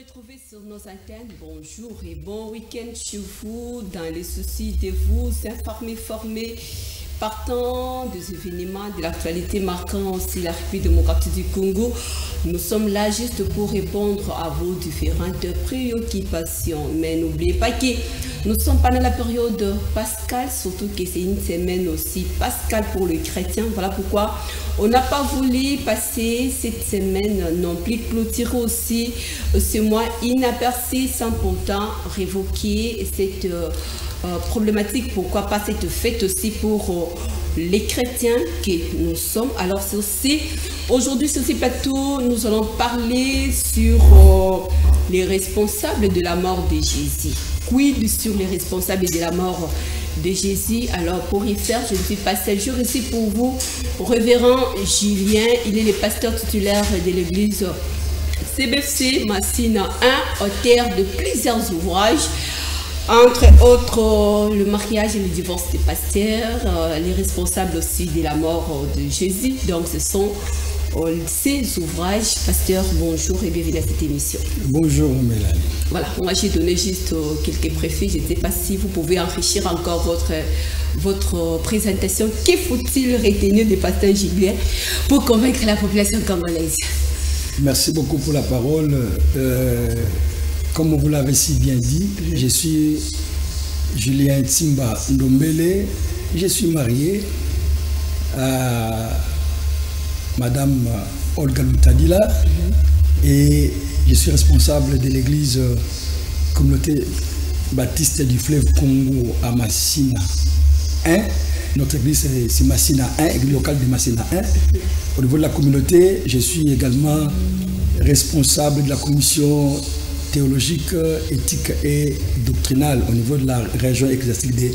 retrouver sur nos antennes. Bonjour et bon week-end chez vous, dans les soucis de vous informer, former, partant des événements de l'actualité marquant aussi la République démocratique du Congo. Nous sommes là juste pour répondre à vos différentes préoccupations. Mais n'oubliez pas que nous sommes pendant la période pascale, surtout que c'est une semaine aussi pascale pour les chrétiens. Voilà pourquoi on n'a pas voulu passer cette semaine non plus, clôturer aussi ce mois inaperçu sans pourtant révoquer cette problématique. Pourquoi pas cette fête aussi pour les chrétiens que nous sommes. Alors ceci, aujourd'hui sur ce plateau, nous allons parler sur les responsables de la mort de Jésus. Quid sur les responsables de la mort de Jésus? Alors pour y faire, je suis pas seule. Je reçois pour vous révérend Julien. Il est le pasteur titulaire de l'église CBFC Massina 1, auteur de plusieurs ouvrages, entre autres le mariage et le divorce des pasteurs, les responsables aussi de la mort de Jésus. Donc ce sont ces ouvrages. Pasteur, bonjour et bienvenue à cette émission. Bonjour Mélanie. Voilà, moi j'ai donné juste quelques préfaces. Je ne sais pas si vous pouvez enrichir encore votre présentation. Que faut-il retenir de pasteur Julien pour convaincre la population congolaise? Merci beaucoup pour la parole. Comme vous l'avez si bien dit, je suis Julien Timba Ndombele. Je suis marié à Madame Olga Lutadila et je suis responsable de l'église communauté baptiste du fleuve Congo à Massina 1. Notre église c'est Massina 1, église locale de Massina 1. Au niveau de la communauté, je suis également responsable de la commission théologique, éthique et doctrinale au niveau de la région ecclésiastique de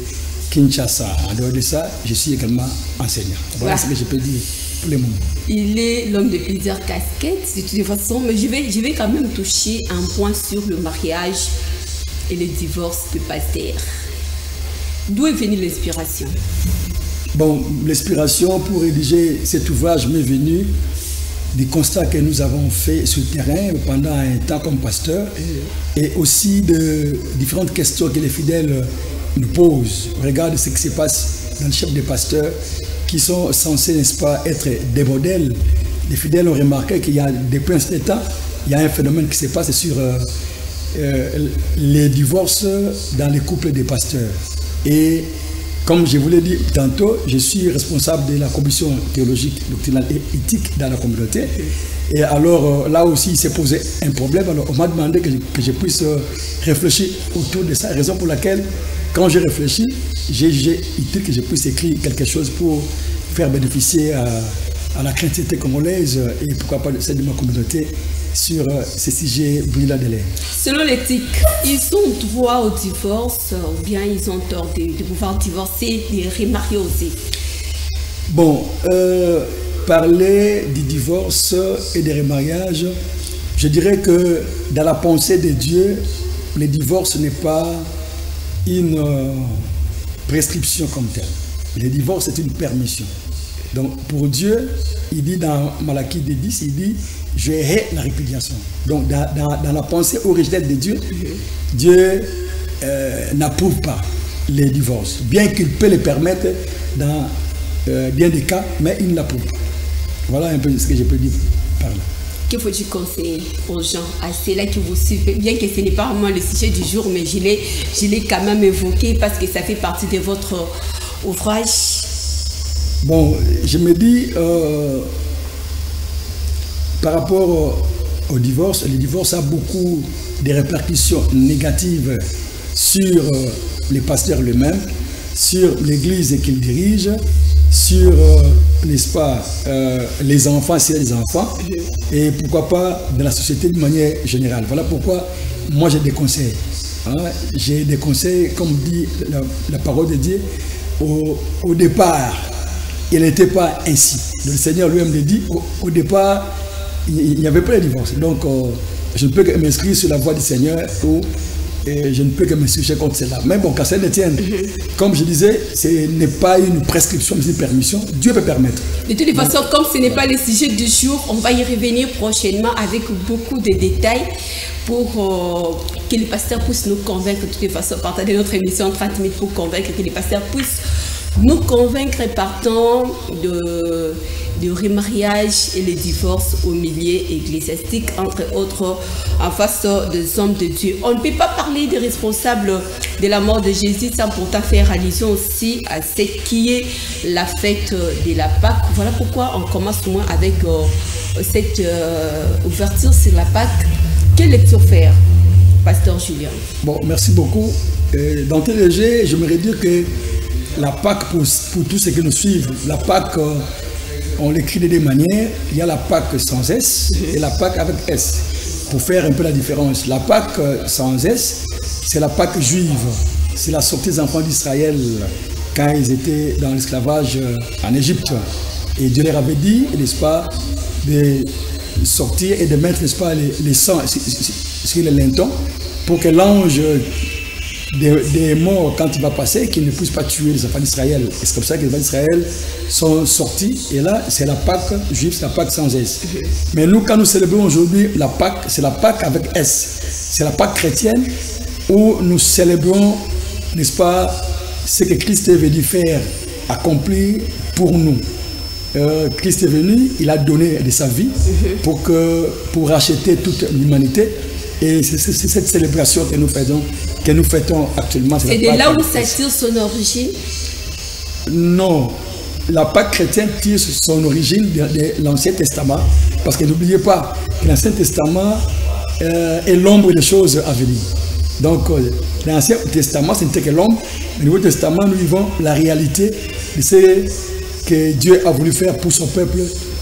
Kinshasa. En dehors de ça, je suis également enseignant. Voilà ce que je peux dire pour le moment. Il est l'homme de plusieurs casquettes, de toute façon, mais je vais quand même toucher un point sur le mariage et le divorce de pasteur. D'où est venue l'inspiration? Bon, l'inspiration pour rédiger cet ouvrage m'est venue des constats que nous avons fait sur le terrain pendant un temps comme pasteur et aussi de différentes questions que les fidèles nous posent. Regarde ce qui se passe dans le chef des pasteurs qui sont censés, n'est-ce pas, être des modèles. Les fidèles ont remarqué qu'il y a des princes d'État, il y a un phénomène qui se passe sur les divorces dans les couples des pasteurs. Et comme je vous l'ai dit tantôt, je suis responsable de la commission théologique, doctrinale et éthique dans la communauté. Et alors là aussi, il s'est posé un problème. Alors on m'a demandé que je puisse réfléchir autour de ça. Raison pour laquelle, quand j'ai réfléchi, j'ai jugé utile que je puisse écrire quelque chose pour faire bénéficier à la chrétienté congolaise et pourquoi pas celle de ma communauté sur ces sujets brûlants de l'air. Selon l'éthique, ils ont droit au divorce ou bien ils ont tort de pouvoir divorcer, de remarier aussi? Bon, parler du divorce et des remariages, je dirais que dans la pensée de Dieu, le divorce n'est pas une prescription comme telle. Le divorce est une permission. Donc pour Dieu, il dit dans Malachie 10, il dit « Je hais la répudiation ». Donc dans la pensée originelle de Dieu, Dieu n'approuve pas les divorces, bien qu'il peut les permettre dans bien des cas, mais il ne l'approuve pas. Voilà un peu ce que je peux dire par là. Que faut-il conseiller aux gens, à ceux-là qui vous suivent? Bien que ce n'est pas vraiment le sujet du jour, mais je l'ai quand même évoqué parce que ça fait partie de votre ouvrage. Bon, je me dis, par rapport au divorce, le divorce a beaucoup de répercussions négatives sur les pasteurs eux-mêmes, sur l'église qu'ils dirigent, sur, n'est-ce pas, les enfants, s'il y a des enfants, et pourquoi pas dans la société de manière générale. Voilà pourquoi moi j'ai des conseils. Hein? J'ai des conseils, comme dit la parole de Dieu, au départ, il n'était pas ainsi. Le Seigneur lui-même le dit, au départ, il n'y avait pas de divorce. Donc, je ne peux que m'inscrire sur la voie du Seigneur pour Et je ne peux que me sujet contre cela. Mais bon, qu'à cela ne tienne, comme je disais, ce n'est pas une prescription, mais une permission. Dieu peut permettre. De toute façon, comme ce n'est pas le sujet du jour, on va y revenir prochainement avec beaucoup de détails pour que les pasteurs puissent nous convaincre. De toute façon, partager notre émission en 30 minutes pour convaincre, que les pasteurs puissent nous convaincre partant de remariage et les divorces au milieu ecclésiastique, entre autres, en face des hommes de Dieu. On ne peut pas parler des responsables de la mort de Jésus sans pourtant faire allusion aussi à ce qui est la fête de la Pâque. Voilà pourquoi on commence moins avec cette ouverture sur la Pâque. Quelle lecture faire, Pasteur Julien? Bon, merci beaucoup. D'entrée de jeu, j'aimerais dire que la Pâque, pour tous ceux qui nous suivent, la Pâque, on l'écrit de deux manières. Il y a la Pâque sans S et la Pâque avec S. Pour faire un peu la différence, la Pâque sans S, c'est la Pâque juive. C'est la sortie des enfants d'Israël quand ils étaient dans l'esclavage en Égypte. Et Dieu leur avait dit, n'est-ce pas, de sortir et de mettre, n'est-ce pas, les sangs sur les lintons pour que l'ange des morts, quand il va passer, qu'il ne puisse pas tuer les enfants d'Israël. Et c'est comme ça que les enfants d'Israël sont sortis. Et là, c'est la Pâque juive, c'est la Pâque sans S. Mais nous, quand nous célébrons aujourd'hui la Pâque, c'est la Pâque avec S. C'est la Pâque chrétienne où nous célébrons, n'est-ce pas, ce que Christ est venu faire, accomplir pour nous. Christ est venu, il a donné de sa vie pour racheter toute l'humanité. Et c'est cette célébration que nous fêtons actuellement. C'est de là où ça tire son origine? Non. La Pâque chrétienne tire son origine de l'Ancien Testament. Parce que n'oubliez pas que l'Ancien Testament est l'ombre des choses à venir. Donc, l'Ancien Testament, ce n'était que l'ombre. Le Nouveau Testament, nous vivons la réalité de ce que Dieu a voulu faire pour son peuple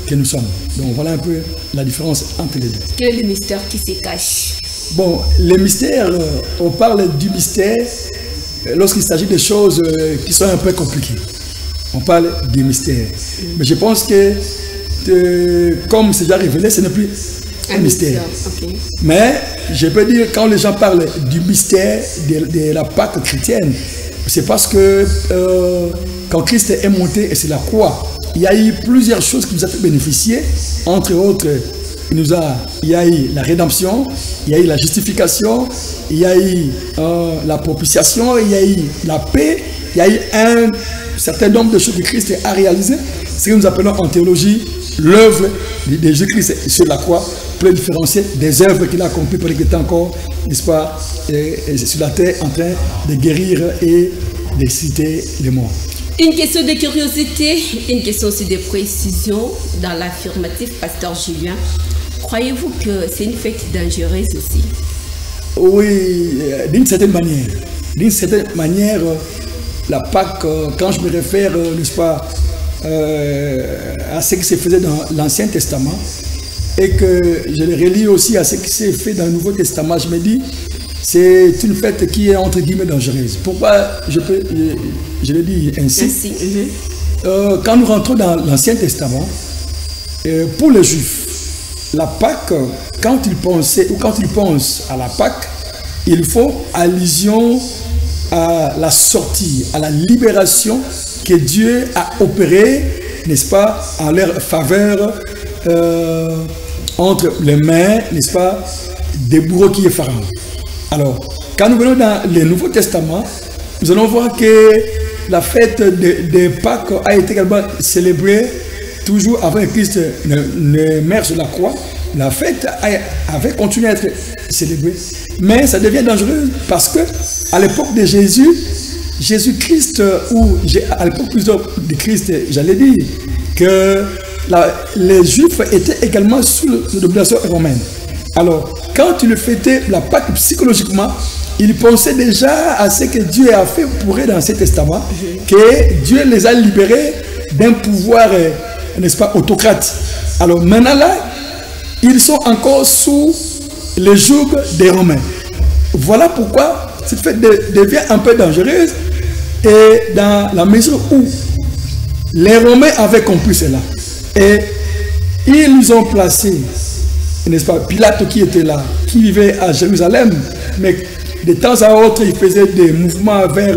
que nous sommes. Donc, voilà un peu la différence entre les deux. Quel est le mystère qui se cache? Bon, les mystères, on parle du mystère lorsqu'il s'agit de choses qui sont un peu compliquées. On parle du mystère. Mais je pense que, comme c'est déjà révélé, ce n'est plus un mystère. Okay. Mais je peux dire, quand les gens parlent du mystère de la Pâque chrétienne, c'est parce que quand Christ est monté sur la croix, il y a eu plusieurs choses qui nous ont fait bénéficier, entre autres. Il y a eu la rédemption, il y a eu la justification, il y a eu la propitiation, il y a eu la paix, il y a eu un certain nombre de choses que Christ a réalisées. Ce que nous appelons en théologie l'œuvre de Jésus-Christ sur la croix, pour le différencier des œuvres qu'il a accomplies pendant qu'il était encore, n'est-ce pas, sur la terre en train de guérir et de citer les morts. Une question de curiosité, une question aussi de précision dans l'affirmatif, Pasteur Julien. Croyez-vous que c'est une fête dangereuse aussi? Oui, d'une certaine manière. D'une certaine manière, la Pâque, quand je me réfère, n'est-ce pas, à ce qui se faisait dans l'Ancien Testament, et que je le relis aussi à ce qui s'est fait dans le Nouveau Testament, je me dis, c'est une fête qui est entre guillemets dangereuse. Pourquoi je le dis ainsi? Quand nous rentrons dans l'Ancien Testament, pour les Juifs, la Pâque, quand ils pensaient ou quand ils pensent à la Pâque, ils font allusion à la sortie, à la libération que Dieu a opérée, n'est-ce pas, en leur faveur entre les mains, n'est-ce pas, des bourreaux qui est Pharaon. Alors, quand nous venons dans le Nouveau Testament, nous allons voir que la fête de Pâques a été également célébrée toujours avant que Christ ne meure sur la croix. La fête avait continué à être célébrée, mais ça devient dangereux parce que à l'époque de Jésus-Christ, ou à l'époque plutôt de Christ, j'allais dire que les Juifs étaient également sous la domination romaine. Alors, quand ils fêtaient la Pâque psychologiquement, ils pensaient déjà à ce que Dieu a fait pour eux dans l'Ancien Testament, que Dieu les a libérés d'un pouvoir, n'est-ce pas, autocrate. Alors maintenant là, ils sont encore sous le joug des Romains. Voilà pourquoi cette fête devient un peu dangereuse, et dans la mesure où les Romains avaient compris cela, et ils nous ont placé, n'est-ce pas, Pilate qui était là, qui vivait à Jérusalem, mais de temps à autre, il faisait des mouvements vers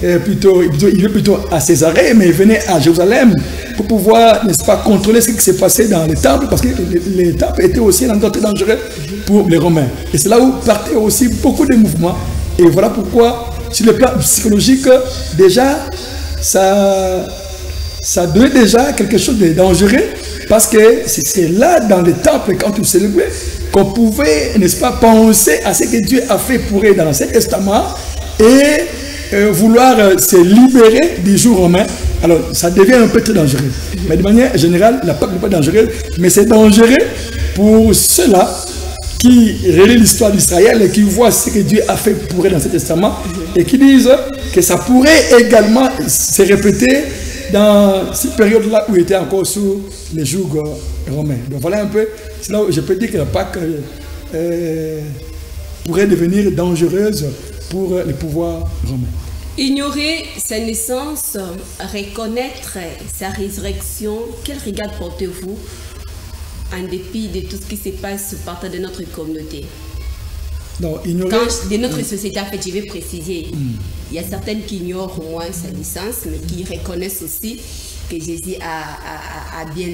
il venait plutôt à Césarée, mais il venait à Jérusalem pour pouvoir, n'est-ce pas, contrôler ce qui s'est passé dans les temples, parce que les temples étaient aussi un endroit très dangereux pour les Romains. Et c'est là où partaient aussi beaucoup de mouvements. Et voilà pourquoi, sur le plan psychologique, déjà, ça donnait déjà quelque chose de dangereux, parce que c'est là, dans les temples, quand tu célébrais, qu'on pouvait, n'est-ce pas, penser à ce que Dieu a fait pour eux dans l'Ancien Testament et vouloir se libérer du joug romain. Alors, ça devient un peu très dangereux. Mais de manière générale, la Pâque n'est pas dangereuse, mais c'est dangereux pour ceux-là qui relisent l'histoire d'Israël et qui voient ce que Dieu a fait pour eux dans l'Ancien Testament et qui disent que ça pourrait également se répéter dans cette période-là où il était encore sous les jougs romains. Donc voilà un peu, c'est là où je peux dire que la Pâque pourrait devenir dangereuse pour les pouvoirs romains. Ignorer sa naissance, reconnaître sa résurrection, quel regard portez-vous en dépit de tout ce qui se passe partant de notre communauté? Non, ignorer... de notre société, en fait, je vais préciser, il y a certaines qui ignorent au moins sa naissance, mais qui reconnaissent aussi que Jésus a bien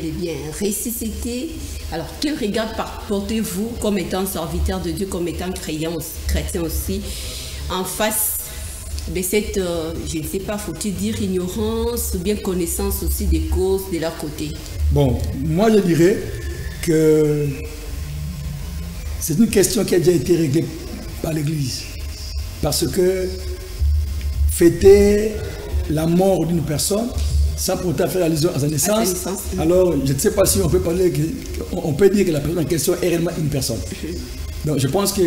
ressuscité. Alors, quel regard portez-vous comme étant serviteur de Dieu, comme étant chrétien aussi, en face de cette, je ne sais pas, faut-il dire ignorance ou bien connaissance aussi des causes de leur côté? Bon, moi je dirais que c'est une question qui a déjà été réglée par l'Église. Parce que fêter la mort d'une personne sans pourtant faire allusion à sa naissance, alors je ne sais pas si on peut parler, on peut dire que la personne en question est réellement une personne. Donc je pense que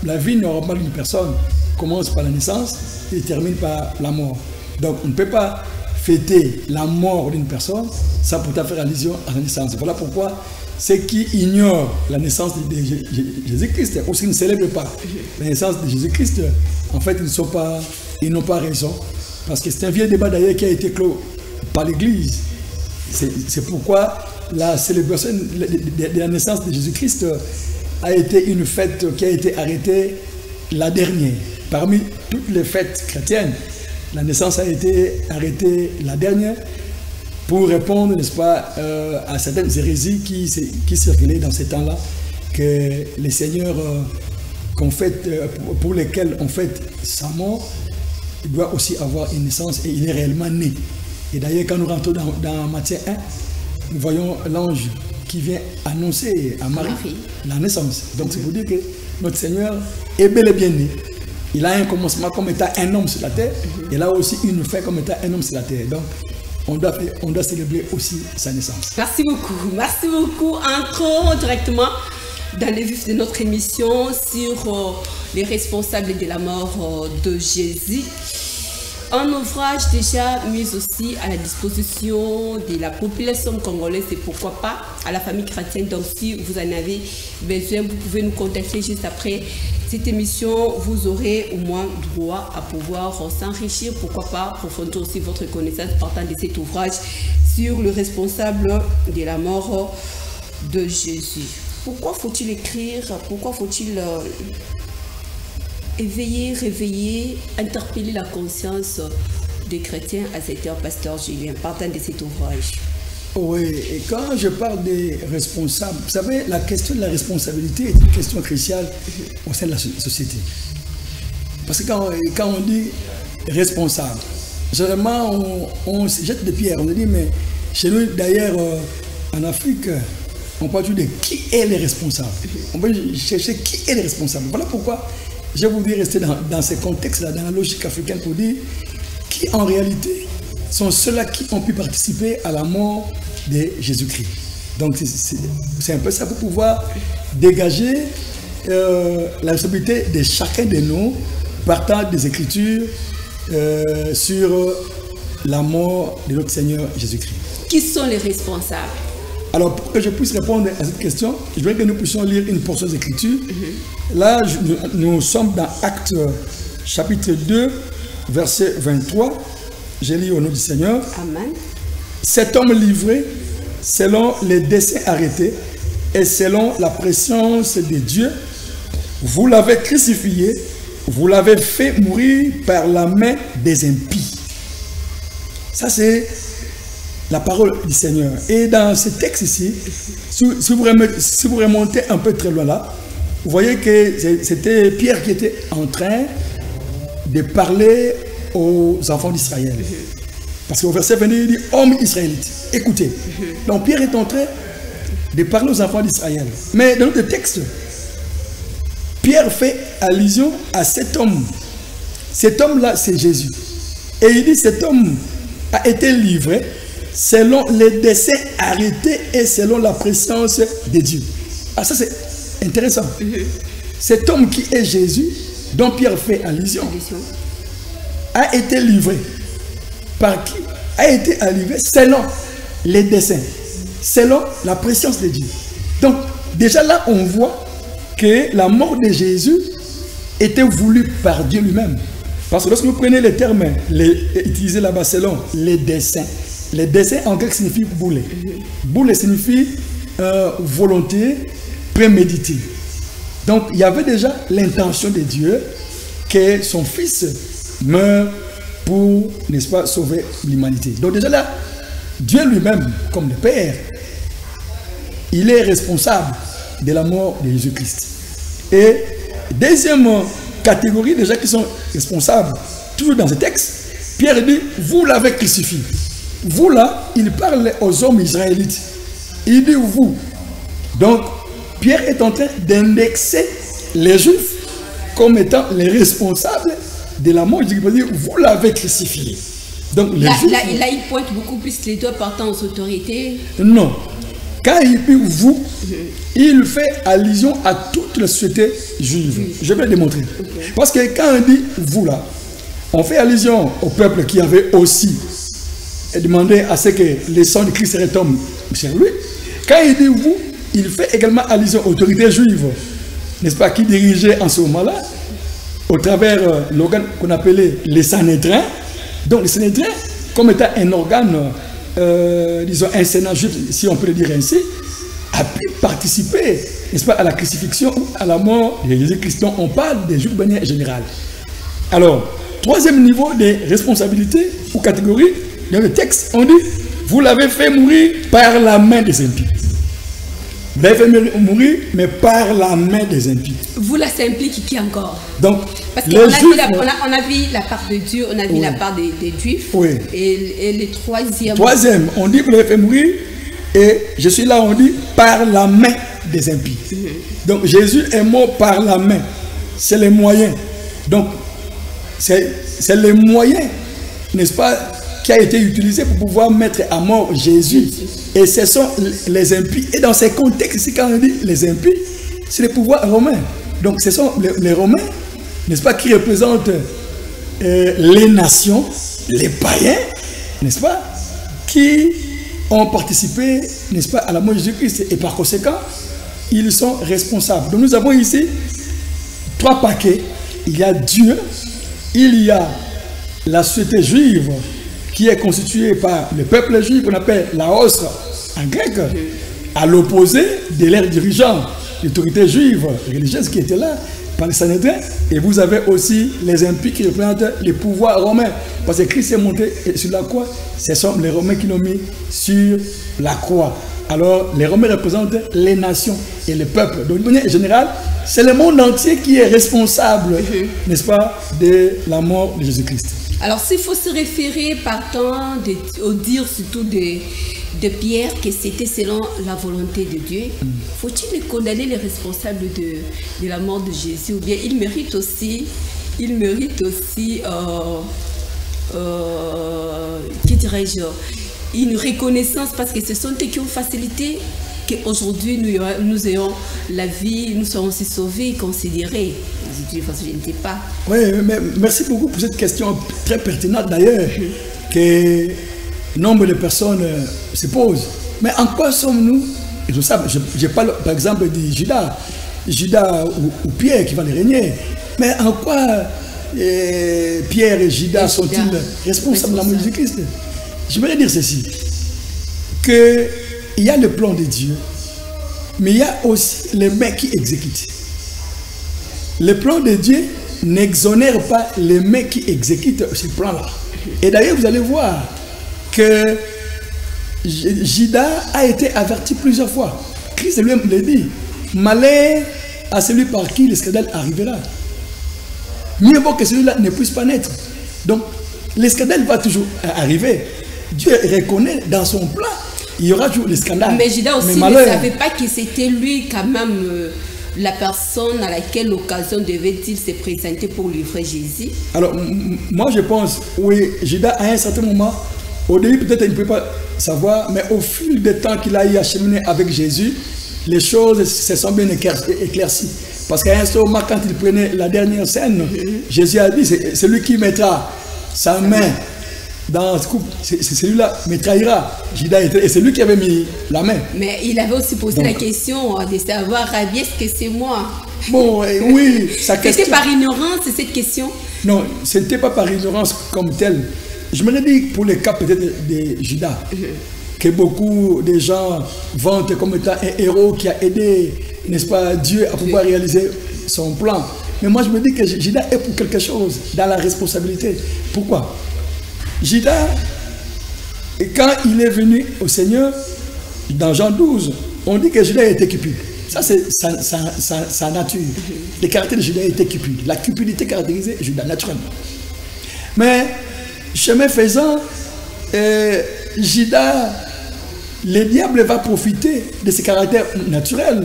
la vie normale d'une personne commence par la naissance et termine par la mort. Donc on ne peut pas fêter la mort d'une personne sans pourtant faire allusion à sa naissance. Voilà pourquoi ceux qui ignorent la naissance de Jésus-Christ ou s'ils ne célèbrent pas la naissance de Jésus-Christ, en fait ils n'ont pas raison. Parce que c'est un vieux débat d'ailleurs qui a été clos par l'Église. C'est pourquoi la célébration de la naissance de Jésus-Christ a été une fête qui a été arrêtée la dernière. Parmi toutes les fêtes chrétiennes, la naissance a été arrêtée la dernière pour répondre, n'est-ce pas, à certaines hérésies qui circulaient dans ces temps-là, que les seigneurs pour lesquels on fête sa mort, il doit aussi avoir une naissance et il est réellement né. Et d'ailleurs, quand nous rentrons dans Matthieu 1, nous voyons l'ange qui vient annoncer à Marie la naissance. Donc c'est pour dire que notre Seigneur est bel et bien né. Il a un commencement comme étant un homme sur la terre, et là aussi une fin comme étant un homme sur la terre. Donc on doit célébrer aussi sa naissance. Merci beaucoup. Merci beaucoup. Entrons directement dans le vif de notre émission sur les responsables de la mort de Jésus. Un ouvrage déjà mis aussi à la disposition de la population congolaise et pourquoi pas à la famille chrétienne. Donc si vous en avez besoin, vous pouvez nous contacter juste après cette émission. Vous aurez au moins droit à pouvoir s'enrichir, pourquoi pas approfondir aussi votre connaissance partant de cet ouvrage sur le responsable de la mort de Jésus. Pourquoi faut-il écrire? Pourquoi faut-il éveiller, réveiller, interpeller la conscience des chrétiens à cette heure, Pasteur Julien, partant de cet ouvrage? Oui, et quand je parle des responsables, vous savez, la question de la responsabilité est une question cruciale au sein de la société. Parce que quand on dit responsable, généralement on se jette des pierres, on se dit, mais chez nous d'ailleurs en Afrique, on parle toujours de qui est le responsable. On va chercher qui est le responsable. Voilà pourquoi je voudrais rester dans ce contexte-là, dans la logique africaine, pour dire qui en réalité sont ceux-là qui ont pu participer à la mort de Jésus-Christ. Donc c'est un peu ça pour pouvoir dégager la responsabilité de chacun de nous partant des Écritures sur la mort de notre Seigneur Jésus-Christ. Qui sont les responsables? Alors, pour que je puisse répondre à cette question, je voudrais que nous puissions lire une portion des Écritures. Là, nous sommes dans Actes chapitre 2, verset 23. J'ai lu au nom du Seigneur. Amen. Cet homme livré, selon les desseins arrêtés et selon la préscience de Dieu, vous l'avez crucifié vous l'avez fait mourir par la main des impies. Ça, c'est la parole du Seigneur. Et dans ce texte ici, si vous remontez un peu très loin là, vous voyez que c'était Pierre qui était en train de parler aux enfants d'Israël. Parce qu'au verset 22, il dit « Hommes israélites, écoutez ». Donc Pierre est en train de parler aux enfants d'Israël. Mais dans notre texte, Pierre fait allusion à cet homme. Cet homme-là, c'est Jésus. Et il dit, cet homme a été livré selon les desseins arrêtés et selon la présence de Dieu. Ah, ça c'est intéressant. Cet homme qui est Jésus, dont Pierre fait allusion, a été livré. Par qui? A été livré selon les desseins, selon la présence de Dieu. Donc, déjà là, on voit que la mort de Jésus était voulue par Dieu lui-même. Parce que lorsque vous prenez les termes utilisés là-bas selon les desseins en grec signifie boule. Boule signifie volonté préméditée. Donc il y avait déjà l'intention de Dieu que son fils meure pour, n'est-ce pas, sauver l'humanité. Donc déjà là, Dieu lui-même, comme le Père, il est responsable de la mort de Jésus-Christ. Et deuxième catégorie déjà qui sont responsables, toujours dans ce texte, Pierre dit, vous l'avez crucifié. Vous là, il parle aux hommes israélites. Il dit vous. Donc, Pierre est en train d'indexer les Juifs comme étant les responsables de la mort. Il dit, vous l'avez crucifié. Donc, les Juifs, là, il pointe beaucoup plus les doigts partant aux autorités. Non. Quand il dit vous, il fait allusion à toute la société juive. Je vais le démontrer. Parce que quand on dit vous là, on fait allusion au peuple qui avait aussi demandé à ce que le sang de Christ retombe sur lui. Quand il dit vous, il fait également allusion aux autorités juives, n'est-ce pas, qui dirigeaient en ce moment-là, au travers l'organe qu'on appelait les Sanhédrins. Donc les Sanhédrins, comme étant un organe, disons un sénat juif, si on peut le dire ainsi, a pu participer, n'est-ce pas, à la crucifixion ou à la mort de Jésus-Christ. Donc on parle des juifs de manière générale. Alors, troisième niveau de responsabilité ou catégorie, dans le texte, on dit, vous l'avez fait mourir par la main des impies. Vous l'avez fait mourir, mais par la main des impies. Vous là, ça implique qui encore? Donc, parce qu'on a vu la part de Dieu, on a vu la part des Juifs. Oui. Et le troisième. Troisième, on dit, vous l'avez fait mourir, et je suis là, on dit, par la main des impies. Donc, Jésus est mort par la main. C'est les moyens. Donc, c'est les moyens, n'est-ce pas, qui a été utilisé pour pouvoir mettre à mort Jésus. Et ce sont les impies. Et dans ces contextes ici, quand on dit les impies, c'est les pouvoirs romains. Donc ce sont les Romains, n'est-ce pas, qui représentent les nations, les païens, n'est-ce pas, qui ont participé, n'est-ce pas, à la mort de Jésus-Christ. Et par conséquent, ils sont responsables. Donc nous avons ici trois paquets. Il y a Dieu, il y a la société juive, qui est constitué par le peuple juif qu'on appelle laos en grec, à l'opposé de leurs dirigeants, l'autorité juive religieuse qui était là, par les Sanhédrins. Et vous avez aussi les impies qui représentent les pouvoirs romains. Parce que Christ est monté sur la croix, ce sont les Romains qui l'ont mis sur la croix. Alors, les Romains représentent les nations et les peuples. Donc, de manière générale, c'est le monde entier qui est responsable, n'est-ce pas, de la mort de Jésus-Christ. Alors, s'il faut se référer partant au dire surtout de Pierre que c'était selon la volonté de Dieu, faut-il condamner les responsables de la mort de Jésus? Ou bien il mérite aussi qui dirais-je, une reconnaissance, parce que ce sont eux qui ont facilité qu'aujourd'hui nous ayons la vie, nous serons aussi sauvés et considérés. Je ne sais pas. Oui, mais merci beaucoup pour cette question très pertinente d'ailleurs, que nombre de personnes se posent. Mais en quoi sommes-nous? Je parle par exemple de Judas ou Pierre qui va les régner. Mais en quoi Pierre et Judas sont-ils responsables de la mort de Jésus-Christ? Je voudrais dire ceci, qu'il y a le plan de Dieu, mais il y a aussi les mains qui exécutent. Le plan de Dieu n'exonère pas les mains qui exécutent ce plan-là. Et d'ailleurs, vous allez voir que Judas a été averti plusieurs fois. Christ lui-même l'a dit. Malheur à celui par qui le scandale arrivera. Mieux vaut que celui-là ne puisse pas naître. Donc, le scandale va toujours arriver. Dieu reconnaît dans son plan, il y aura toujours le scandale. Mais Judas aussi ne savait pas que c'était lui quand même la personne à laquelle l'occasion devait-il se présenter pour livrer Jésus. Alors, moi je pense, oui, Judas à un certain moment, au début peut-être il ne peut pas savoir, mais au fil du temps qu'il a eu à cheminer avec Jésus, les choses se sont bien éclaircies. Parce qu'à un certain moment, quand il prenait la dernière scène, Jésus a dit, c'est lui qui mettra sa main dans ce couple, c'est celui-là me trahira. Et c'est lui qui avait mis la main. Mais il avait aussi posé la question de savoir, Rabbi, est-ce que c'est moi? Bon, oui, sa question. C'était par ignorance, cette question? Non, ce n'était pas par ignorance comme telle. Je me dis pour le cas peut-être de Judas, que beaucoup de gens vantent comme étant un héros qui a aidé, n'est-ce pas, Dieu à pouvoir réaliser son plan. Mais moi je me dis que Judas est pour quelque chose, dans la responsabilité. Pourquoi? Judas, quand il est venu au Seigneur, dans Jean 12, on dit que Judas était cupide. Ça, c'est sa nature. Le caractère de Judas était cupide. La cupidité caractérisait Judas, naturellement. Mais, chemin faisant, Judas, le diable va profiter de ce caractère naturel.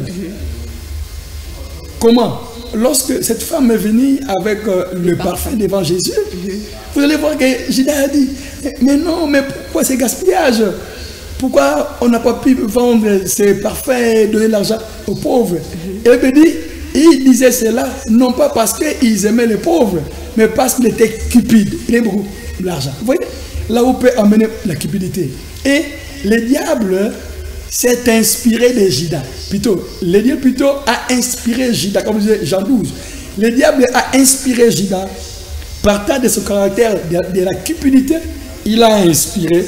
Comment? Lorsque cette femme est venue avec le parfum devant Jésus, vous allez voir que Judas a dit, mais non, mais pourquoi ce gaspillage? Pourquoi on n'a pas pu vendre ces parfums et donner l'argent aux pauvres? Et il dit, il disait cela, non pas parce qu'ils aimaient les pauvres, mais parce qu'ils étaient cupides. Il aimait beaucoup l'argent. Vous voyez, là où peut amener la cupidité. Et le diable s'est inspiré de Judas. Plutôt, le diable plutôt a inspiré Judas, comme disait Jean 12. Le diable a inspiré Judas, partant de son caractère de la cupidité, il a inspiré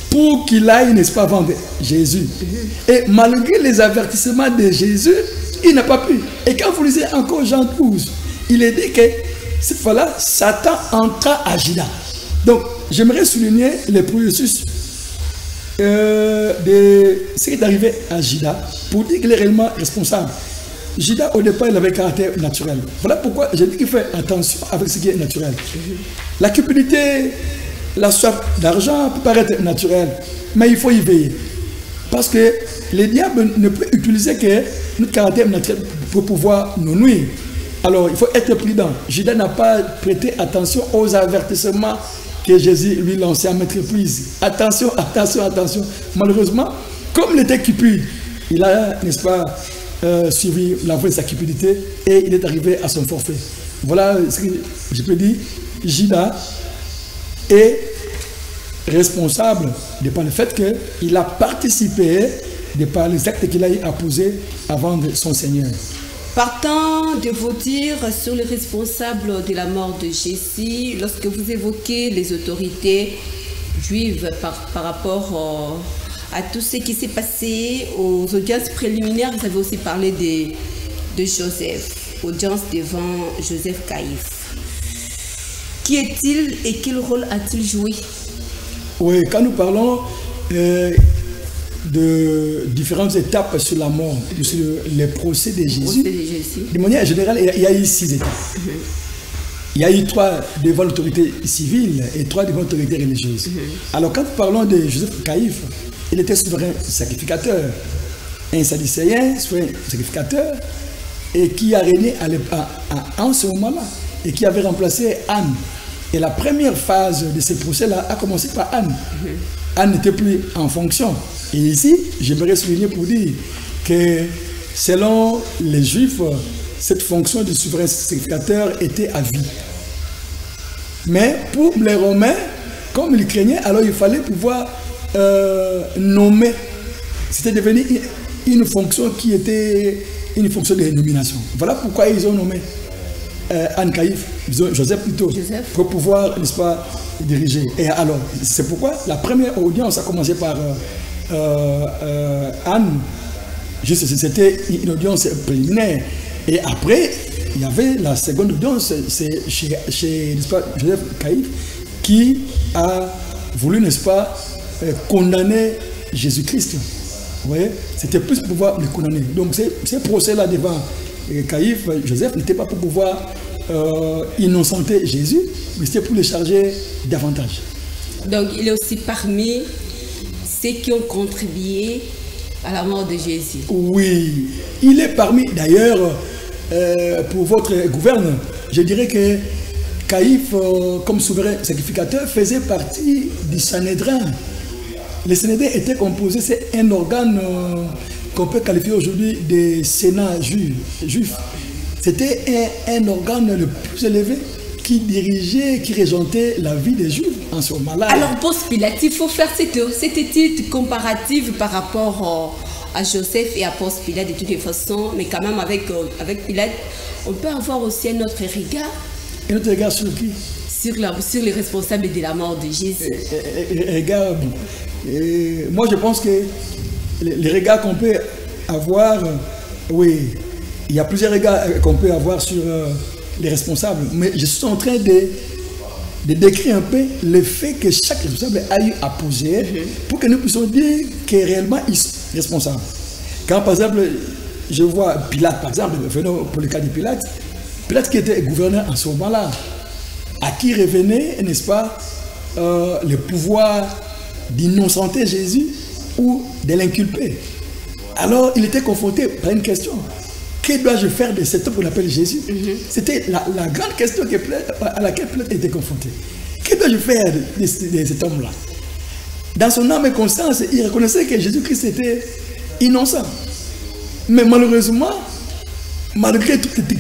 pour qu'il aille, n'est-ce pas, vendre Jésus. Et malgré les avertissements de Jésus, il n'a pas pu. Et quand vous lisez encore Jean 12, il est dit que cette fois-là, Satan entra à Judas. Donc, j'aimerais souligner le processus de ce qui est arrivé à Judas pour dire qu'il est réellement responsable. Judas, au départ, il avait un caractère naturel. Voilà pourquoi j'ai dit qu'il fait attention avec ce qui est naturel. La cupidité, la soif d'argent peut paraître naturelle, mais il faut y veiller. Parce que le diable ne peut utiliser que notre caractère naturel pour pouvoir nous nuire. Alors, il faut être prudent. Judas n'a pas prêté attention aux avertissements que Jésus lui lançait à mettre prise. Attention, attention, attention. Malheureusement, comme il était cupide, il a, n'est-ce pas, suivi la voie de sa cupidité et il est arrivé à son forfait. Voilà ce que je peux dire. Judas est responsable de par le fait qu'il a participé de par les actes qu'il a eu à poser avant son Seigneur. Partant de vos dires sur les responsables de la mort de Jésus, lorsque vous évoquez les autorités juives par rapport à tout ce qui s'est passé aux audiences préliminaires, vous avez aussi parlé de Joseph, audience devant Joseph Caïphe. Qui est-il et quel rôle a-t-il joué? Oui, quand nous parlons de différentes étapes sur la mort, sur les procès de Jésus, de manière générale, il y a eu 6 étapes. Il y a eu 3 devant l'autorité civile et 3 devant l'autorité religieuse. Alors quand nous parlons de Joseph Caïphe, il était souverain sacrificateur, un sadducéen, souverain sacrificateur, et qui a régné en ce moment-là, et qui avait remplacé Anne. Et la première phase de ce procès-là a commencé par Anne. Anne n'était plus en fonction. Et ici, j'aimerais souligner pour dire que selon les Juifs, cette fonction de souverain sacrificateur était à vie. Mais pour les Romains, comme ils craignaient, alors il fallait pouvoir nommer. C'était devenu une fonction qui était une fonction de nomination. Voilà pourquoi ils ont nommé Anne Caïphe, Joseph plutôt, pour pouvoir, n'est-ce pas, diriger. Et alors, c'est pourquoi la première audience a commencé par Anne. Juste, c'était une audience préliminaire. Et après, il y avait la seconde audience, c'est chez n'est-ce pas, Joseph Caïphe, qui a voulu, n'est-ce pas, condamner Jésus-Christ. Vous voyez, c'était plus pour pouvoir le condamner. Donc ces procès-là devant Caïphe, Joseph, n'était pas pour pouvoir innocenter Jésus, mais c'était pour le charger davantage. Donc il est aussi parmi ceux qui ont contribué à la mort de Jésus. Oui, il est parmi, d'ailleurs, pour votre gouverne, je dirais que Caïphe, comme souverain sacrificateur, faisait partie du Sanhédrin. Le Sanhédrin était composé, c'est un organe qu'on peut qualifier aujourd'hui de Sénat juif. C'était un organe le plus élevé qui dirigeait, qui régentait la vie des Juifs en ce moment-là. Alors, Ponce Pilate, il faut faire cette étude comparative par rapport à Joseph et à Ponce Pilate de toutes les façons, mais quand même avec Pilate, on peut avoir aussi un autre regard. Un autre regard sur qui? Sur les responsables de la mort de Jésus. Regard, moi je pense que les regards qu'on peut avoir, oui, il y a plusieurs regards qu'on peut avoir sur les responsables, mais je suis en train de décrire un peu le fait que chaque responsable a eu à poser pour que nous puissions dire que réellement ils sont responsables. Quand par exemple, je vois Pilate, par exemple, venons pour le cas de Pilate, Pilate qui était gouverneur en ce moment-là, à qui revenait, n'est-ce pas, le pouvoir d'innocenter Jésus ou de l'inculper. Alors il était confronté par une question. Que dois-je faire de cet homme qu'on appelle Jésus? C'était la grande question à laquelle Pilate était confronté. Que dois-je faire de cet homme-là? Dans son âme et conscience, il reconnaissait que Jésus-Christ était innocent. Mais malheureusement, malgré toutes les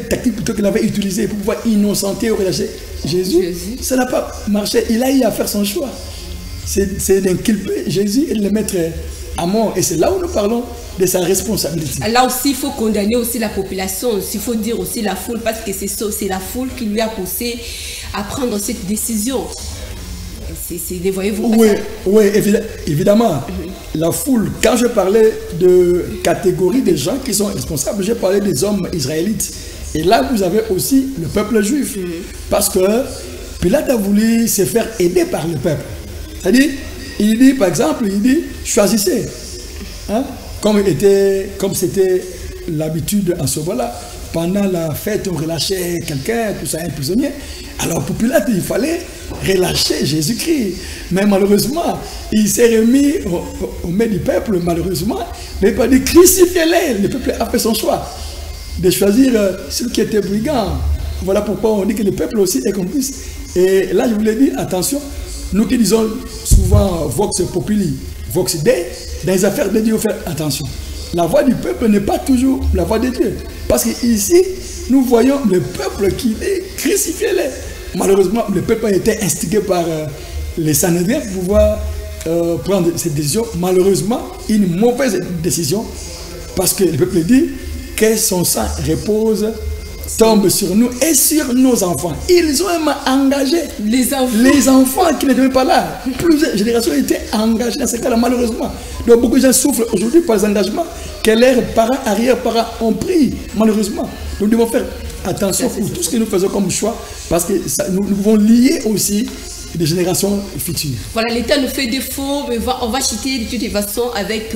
tactiques qu'il avait utilisées pour pouvoir innocenter ou relâcher Jésus, ça n'a pas marché. Il a eu à faire son choix. C'est d'inculper Jésus et de le mettre à mort. Et c'est là où nous parlons de sa responsabilité. Là aussi, il faut condamner aussi la population, il faut dire aussi la foule, parce que c'est la foule qui lui a poussé à prendre cette décision. Voyez-vous? Oui, évidemment. La foule, quand je parlais de catégorie de gens qui sont responsables, j'ai parlé des hommes israélites. Et là, vous avez aussi le peuple juif. Parce que Pilate a voulu se faire aider par le peuple. C'est-à-dire, il dit, par exemple, il dit, choisissez. Hein? Comme c'était l'habitude à ce moment-là, pendant la fête, on relâchait quelqu'un, tout ça, un prisonnier. Alors pour Pilate, il fallait relâcher Jésus-Christ. Mais malheureusement, il s'est remis au milieu du peuple, malheureusement. Mais il n'a pas dit crucifiez-les. Le peuple a fait son choix de choisir celui qui était brigand. Voilà pourquoi on dit que le peuple aussi est complice. Et là, je voulais dire, attention, nous qui disons souvent Vox Populi, Vox Dei, dans les affaires de Dieu, il faut faire attention. La voix du peuple n'est pas toujours la voix de Dieu. Parce qu'ici, nous voyons le peuple qui est crucifié. Malheureusement, le peuple a été instigé par les Sanhédrins pour pouvoir prendre cette décision. Malheureusement, une mauvaise décision. Parce que le peuple dit que son sang repose, tombe sur nous et sur nos enfants. Ils ont même engagé les enfants qui n'étaient pas là. Plusieurs générations étaient engagées dans ce cas-là, malheureusement. Donc beaucoup de gens souffrent aujourd'hui par les engagements que leurs parents, arrière-parents ont pris, malheureusement. Nous devons faire attention pour tout ce que nous faisons comme choix, parce que nous pouvons lier aussi des générations futures. Voilà, l'État nous fait défaut, mais on va chuter de toute façon avec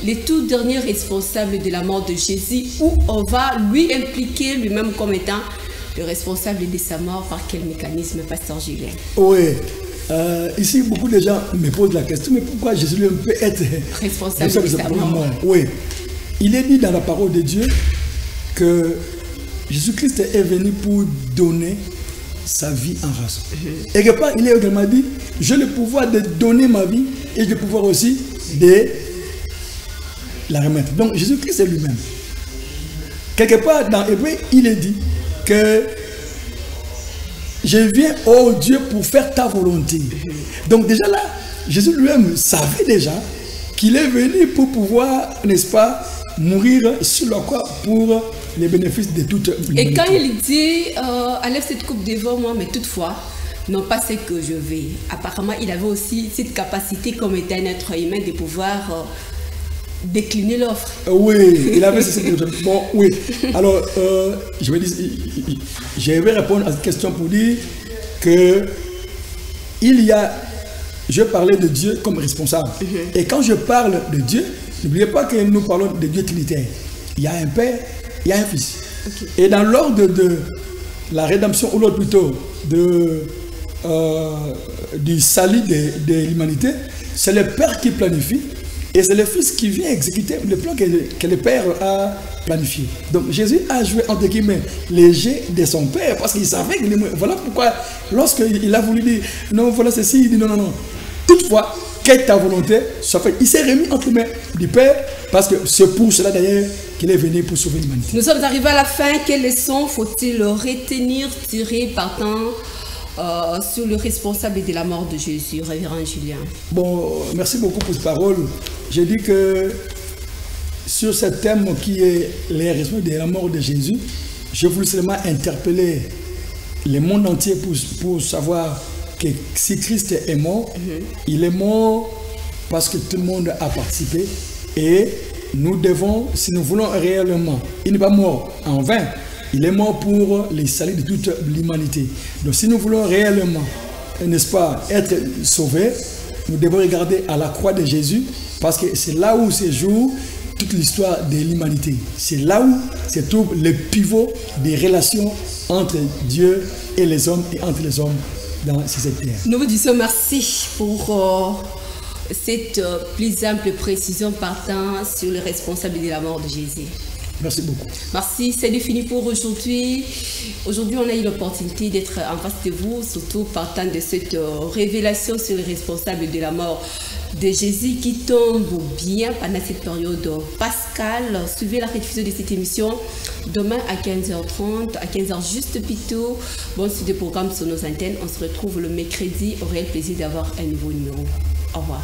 les tout derniers responsables de la mort de Jésus, où on va lui impliquer lui-même comme étant le responsable de sa mort. Par quel mécanisme, Pasteur Julien? Oui, ici beaucoup de gens me posent la question, mais pourquoi Jésus lui peut être responsable de sa mort? Oui, il est dit dans la parole de Dieu que Jésus-Christ est venu pour donner sa vie en rançon. Et quelque part, il est également dit, j'ai le pouvoir de donner ma vie et j'ai le pouvoir aussi de la remettre. Donc Jésus-Christ est lui-même. Quelque part dans Hébreu, il est dit que je viens, oh Dieu, pour faire ta volonté. Donc déjà là, Jésus lui-même savait déjà qu'il est venu pour pouvoir, n'est-ce pas, mourir sur la croix pour les bénéfices de toute l'humanité. Et quand il dit enlève cette coupe devant moi, mais toutefois, non pas ce que je vais. Apparemment, il avait aussi cette capacité comme étant un être humain de pouvoir décliner l'offre. Oui, il avait cessé de... Bon, oui. Alors, je vais répondre à cette question pour dire que je parlais de Dieu comme responsable. Et quand je parle de Dieu, n'oubliez pas que nous parlons de Dieu trinitaire. Il y a un Père, il y a un Fils. Et dans l'ordre de la rédemption, ou l'autre plutôt, du salut de l'humanité, c'est le Père qui planifie et c'est le Fils qui vient exécuter le plan que le Père a planifié. Donc Jésus a joué entre guillemets les jeux de son Père parce qu'il savait que voilà pourquoi lorsqu'il a voulu dire non voilà ceci, il dit non. Toutefois, quelle est ta volonté soit faite. Il s'est remis entre les mains du Père parce que c'est pour cela d'ailleurs qu'il est venu pour sauver l'humanité. Nous sommes arrivés à la fin. Quelles leçons faut-il retenir, tirer partant sur le responsable de la mort de Jésus, révérend Julien? Bon, merci beaucoup pour cette parole. J'ai dit que sur ce thème qui est les responsables de la mort de Jésus, je voulais seulement interpeller le monde entier pour savoir que si Christ est mort, il est mort parce que tout le monde a participé et nous devons, si nous voulons réellement, il n'est pas mort en vain, il est mort pour les salut de toute l'humanité. Donc si nous voulons réellement, n'est-ce pas, être sauvés, nous devons regarder à la croix de Jésus parce que c'est là où se joue toute l'histoire de l'humanité. C'est là où se trouve le pivot des relations entre Dieu et les hommes et entre les hommes dans cette terre. Nous vous disons merci pour cette plus ample précision partant sur le responsable de la mort de Jésus. Merci beaucoup. Merci, c'est fini pour aujourd'hui. Aujourd'hui, on a eu l'opportunité d'être en face de vous, surtout partant de cette révélation sur le responsable de la mort de Jésus qui tombe bien pendant cette période pascale. Suivez la rediffusion de cette émission demain à 15h30, à 15h juste plutôt. Bon, c'est des programmes sur nos antennes. On se retrouve le mercredi. Au réel plaisir d'avoir un nouveau numéro. Au revoir.